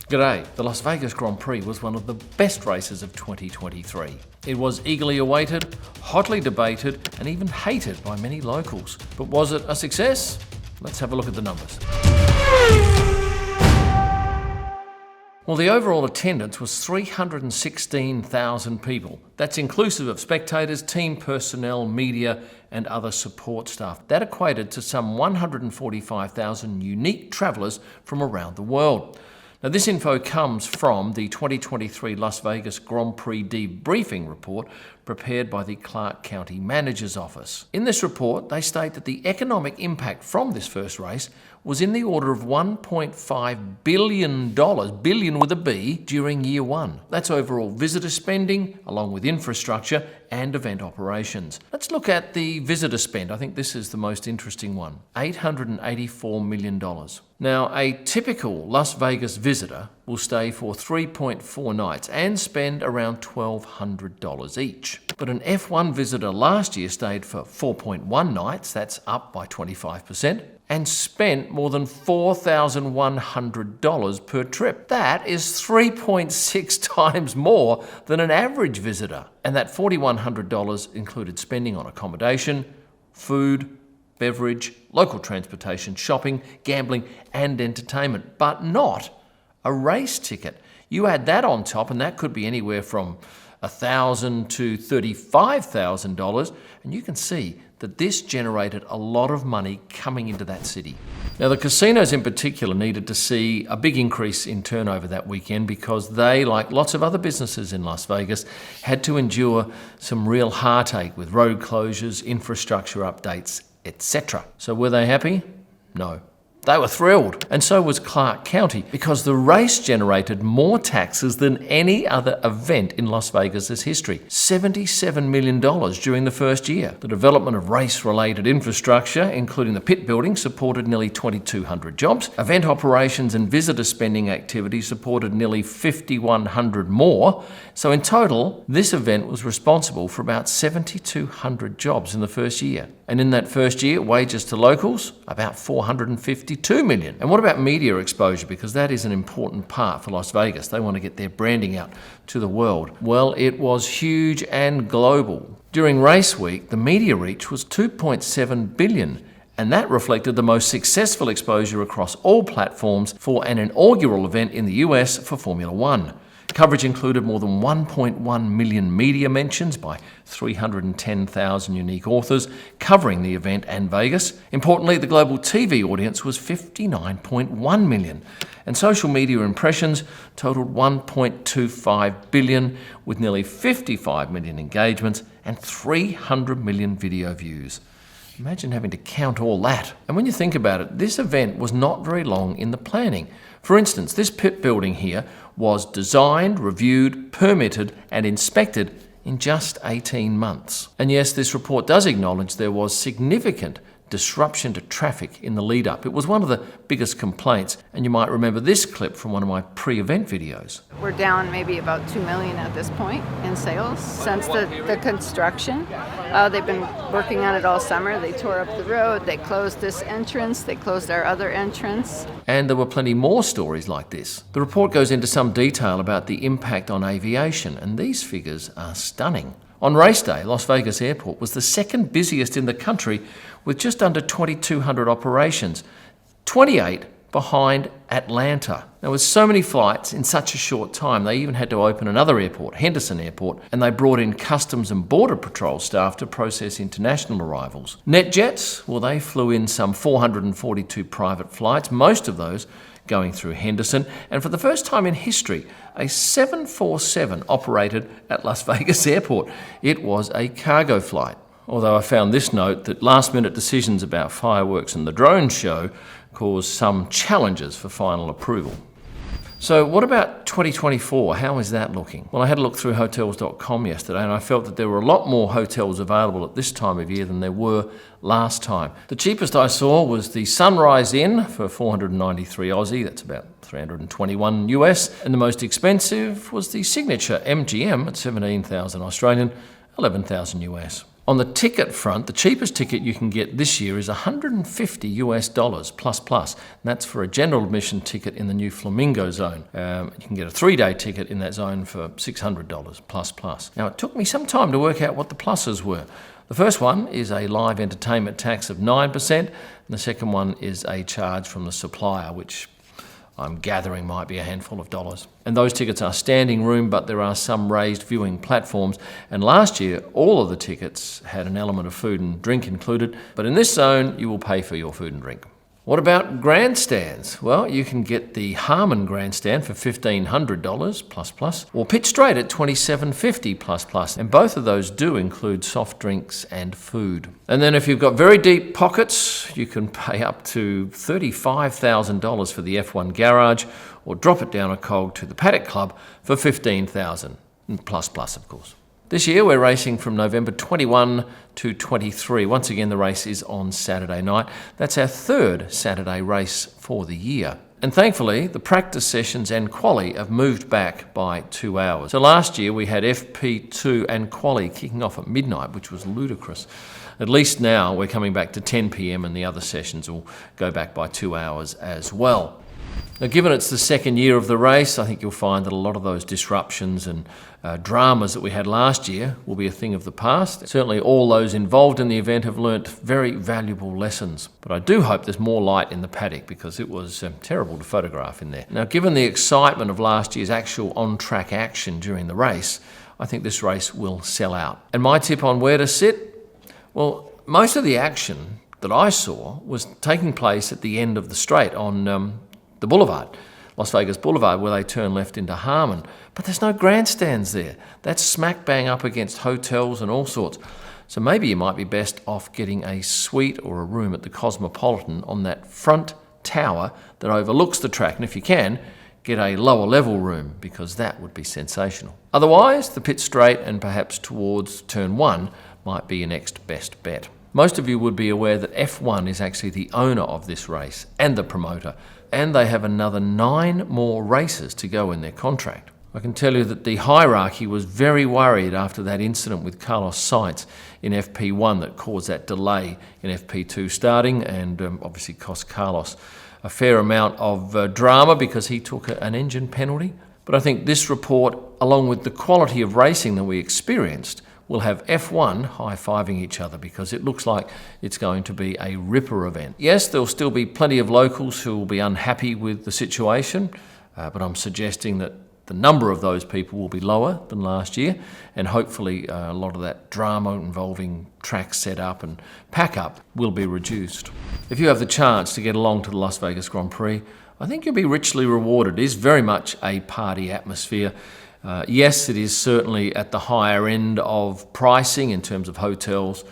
G'day. The Las Vegas Grand Prix was one of the best races of 2023. It was eagerly awaited, hotly debated, and even hated by many locals. But was it a success? Let's have a look at the numbers. Well, the overall attendance was 316,000 people. That's inclusive of spectators, team personnel, media, and other support staff. That equated to some 145,000 unique travellers from around the world. Now, this info comes from the 2023 Las Vegas Grand Prix debriefing report prepared by the Clark County Manager's Office. In this report, they state that the economic impact from this first race was in the order of $1.5 billion, billion with a B, during year one. That's overall visitor spending, along with infrastructure and event operations. Let's look at the visitor spend. I think this is the most interesting one. $884 million. Now, a typical Las Vegas visitor will stay for 3.4 nights and spend around $1,200 each. But an F1 visitor last year stayed for 4.1 nights, that's up by 25%, and spent more than $4,100 per trip. That is 3.6 times more than an average visitor. And that $4,100 included spending on accommodation, food, beverage, local transportation, shopping, gambling, and entertainment, but not a race ticket. You add that on top, and that could be anywhere from $1,000 to $35,000, and you can see that this generated a lot of money coming into that city. Now, the casinos in particular needed to see a big increase in turnover that weekend because they, like lots of other businesses in Las Vegas, had to endure some real heartache with road closures, infrastructure updates, etc. So were they happy? No. They were thrilled, and so was Clark County, because the race generated more taxes than any other event in Las Vegas's history. $77 million during the first year. The development of race-related infrastructure, including the pit building, supported nearly 2,200 jobs. Event operations and visitor spending activities supported nearly 5,100 more. So in total, this event was responsible for about 7,200 jobs in the first year. And in that first year, wages to locals, about $452 million. And what about media exposure? Because that is an important part for Las Vegas. They want to get their branding out to the world. Well, it was huge and global. During race week, the media reach was $2.7 billion. And that reflected the most successful exposure across all platforms for an inaugural event in the US for Formula One. Coverage included more than 1.1 million media mentions by 310,000 unique authors covering the event and Vegas. Importantly, the global TV audience was 59.1 million, and social media impressions totaled 1.25 billion, with nearly 55 million engagements and 300 million video views. Imagine having to count all that. And when you think about it, this event was not very long in the planning. For instance, this pit building here was designed, reviewed, permitted, and inspected in just 18 months. And yes, this report does acknowledge there was significant disruption to traffic in the lead-up. It was one of the biggest complaints, and you might remember this clip from one of my pre-event videos. We're down maybe about $2 million at this point in sales since the construction. They've been working on it all summer. They tore up the road, they closed this entrance, they closed our other entrance. And there were plenty more stories like this. The report goes into some detail about the impact on aviation, and these figures are stunning. On race day, Las Vegas Airport was the second busiest in the country with just under 2,200 operations, 28 behind Atlanta. Now, with so many flights in such a short time, they even had to open another airport, Henderson Airport, and they brought in Customs and Border Patrol staff to process international arrivals. NetJets, well, they flew in some 442 private flights, most of those going through Henderson, and for the first time in history, a 747 operated at Las Vegas Airport. It was a cargo flight. Although I found this note that last-minute decisions about fireworks and the drone show caused some challenges for final approval. So what about 2024? How is that looking? Well, I had a look through hotels.com yesterday, and I felt that there were a lot more hotels available at this time of year than there were last time. The cheapest I saw was the Sunrise Inn for 493 Aussie, that's about 321 US, and the most expensive was the Signature MGM at 17,000 Australian, 11,000 US. On the ticket front, the cheapest ticket you can get this year is $150 plus. And that's for a general admission ticket in the new Flamingo zone. You can get a 3-day ticket in that zone for $600 plus. Now, it took me some time to work out what the pluses were. The first one is a live entertainment tax of 9%, and the second one is a charge from the supplier, which I'm gathering might be a handful of dollars. And those tickets are standing room, but there are some raised viewing platforms. And last year, all of the tickets had an element of food and drink included. But in this zone, you will pay for your food and drink. What about grandstands? Well, you can get the Harmon grandstand for $1,500 plus, or pitch straight at $2,750 plus. And both of those do include soft drinks and food. And then if you've got very deep pockets, you can pay up to $35,000 for the F1 garage, or drop it down a cog to the Paddock Club for $15,000 plus, of course. This year we're racing from November 21 to 23. Once again, the race is on Saturday night. That's our third Saturday race for the year. And thankfully, the practice sessions and quali have moved back by 2 hours. So last year we had FP2 and quali kicking off at midnight, which was ludicrous. At least now we're coming back to 10 p.m. and the other sessions will go back by 2 hours as well. Now, given it's the second year of the race, I think you'll find that a lot of those disruptions and dramas that we had last year will be a thing of the past. Certainly all those involved in the event have learnt very valuable lessons. But I do hope there's more light in the paddock, because it was terrible to photograph in there. Now, given the excitement of last year's actual on-track action during the race, I think this race will sell out. And my tip on where to sit? Well, most of the action that I saw was taking place at the end of the straight on the boulevard, Las Vegas Boulevard, where they turn left into Harmon. But there's no grandstands there. That's smack bang up against hotels and all sorts. So maybe you might be best off getting a suite or a room at the Cosmopolitan on that front tower that overlooks the track. And if you can, get a lower level room, because that would be sensational. Otherwise, the pit straight and perhaps towards turn 1 might be your next best bet. Most of you would be aware that F1 is actually the owner of this race and the promoter, and they have another 9 more races to go in their contract. I can tell you that the hierarchy was very worried after that incident with Carlos Sainz in FP1 that caused that delay in FP2 starting, and obviously cost Carlos a fair amount of drama because he took an engine penalty. But I think this report, along with the quality of racing that we experienced, will have F1 high-fiving each other, because it looks like it's going to be a ripper event. Yes, there'll still be plenty of locals who will be unhappy with the situation, but I'm suggesting that the number of those people will be lower than last year, and hopefully a lot of that drama involving track setup and pack-up will be reduced. If you have the chance to get along to the Las Vegas Grand Prix, I think you'll be richly rewarded. It is very much a party atmosphere. Yes, it is certainly at the higher end of pricing in terms of hotels,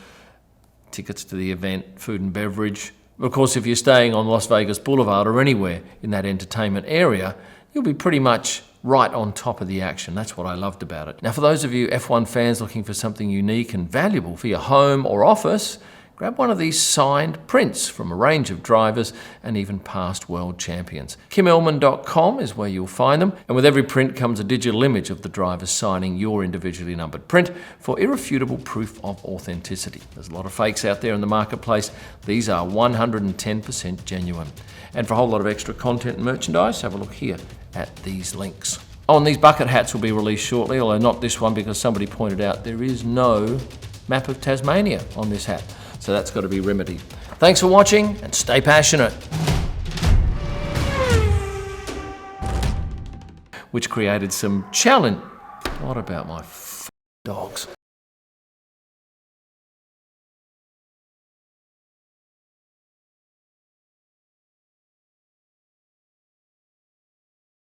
tickets to the event, food and beverage. Of course, if you're staying on Las Vegas Boulevard or anywhere in that entertainment area, you'll be pretty much right on top of the action. That's what I loved about it. Now, for those of you F1 fans looking for something unique and valuable for your home or office, grab one of these signed prints from a range of drivers and even past world champions. KimElman.com is where you'll find them, and with every print comes a digital image of the driver signing your individually numbered print for irrefutable proof of authenticity. There's a lot of fakes out there in the marketplace. These are 110% genuine. And for a whole lot of extra content and merchandise, have a look here at these links. Oh, and these bucket hats will be released shortly, although not this one, because somebody pointed out there is no map of Tasmania on this hat. So that's got to be remedied. Thanks for watching, and stay passionate. Which created some challenge. What about my dogs?